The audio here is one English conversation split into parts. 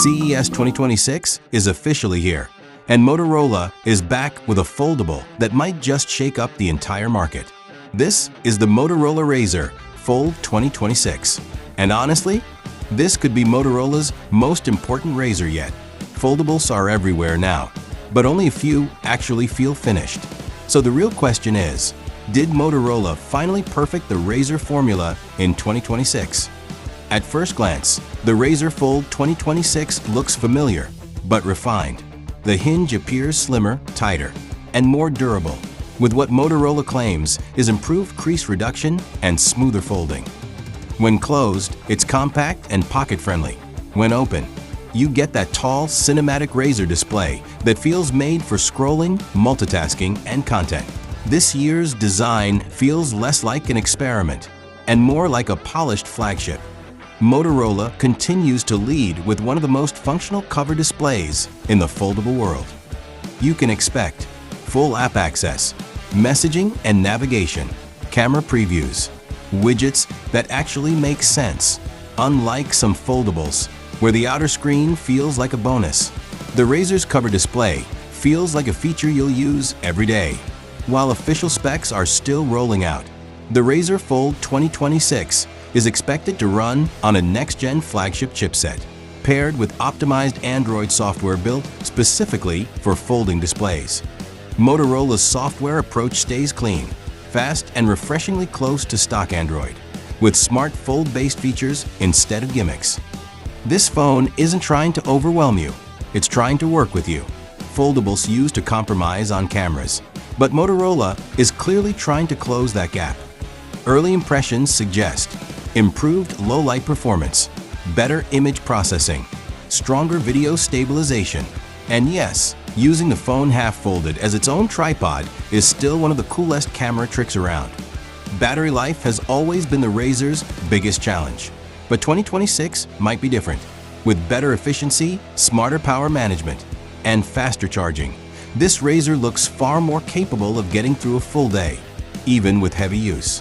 CES 2026 is officially here, and Motorola is back with a foldable that might just shake up the entire market. This is the Motorola Razr Fold 2026, and honestly, this could be Motorola's most important razor yet. Foldables are everywhere now, but only a few actually feel finished. So the real question is, did Motorola finally perfect the Razr formula in 2026? At first glance, the Razr Fold 2026 looks familiar, but refined. The hinge appears slimmer, tighter, and more durable, with what Motorola claims is improved crease reduction and smoother folding. When closed, it's compact and pocket-friendly. When open, you get that tall, cinematic Razr display that feels made for scrolling, multitasking, and content. This year's design feels less like an experiment and more like a polished flagship. Motorola continues to lead with one of the most functional cover displays in the foldable world. You can expect full app access, messaging and navigation, camera previews, widgets that actually make sense, unlike some foldables, where the outer screen feels like a bonus. The Razr's cover display feels like a feature you'll use every day. While official specs are still rolling out, the Razr Fold 2026 is expected to run on a next-gen flagship chipset, paired with optimized Android software built specifically for folding displays. Motorola's software approach stays clean, fast, and refreshingly close to stock Android, with smart fold-based features instead of gimmicks. This phone isn't trying to overwhelm you, it's trying to work with you. Foldables used to compromise on cameras, but Motorola is clearly trying to close that gap. Early impressions suggest improved low-light performance, better image processing, stronger video stabilization, and yes, using the phone half-folded as its own tripod is still one of the coolest camera tricks around. Battery life has always been the Razr's biggest challenge, but 2026 might be different. With better efficiency, smarter power management, and faster charging, this Razr looks far more capable of getting through a full day, even with heavy use.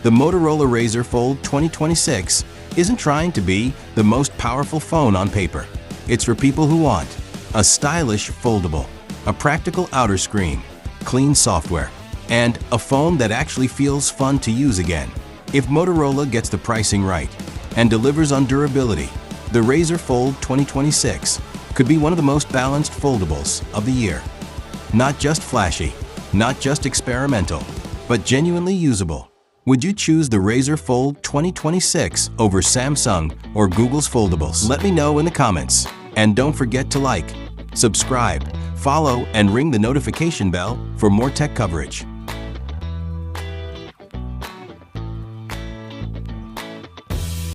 The Motorola Razr Fold 2026 isn't trying to be the most powerful phone on paper. It's for people who want a stylish foldable, a practical outer screen, clean software, and a phone that actually feels fun to use again. If Motorola gets the pricing right and delivers on durability, the Razr Fold 2026 could be one of the most balanced foldables of the year. Not just flashy, not just experimental, but genuinely usable. Would you choose the Razr Fold 2026 over Samsung or Google's foldables? Let me know in the comments. And don't forget to like, subscribe, follow, and ring the notification bell for more tech coverage.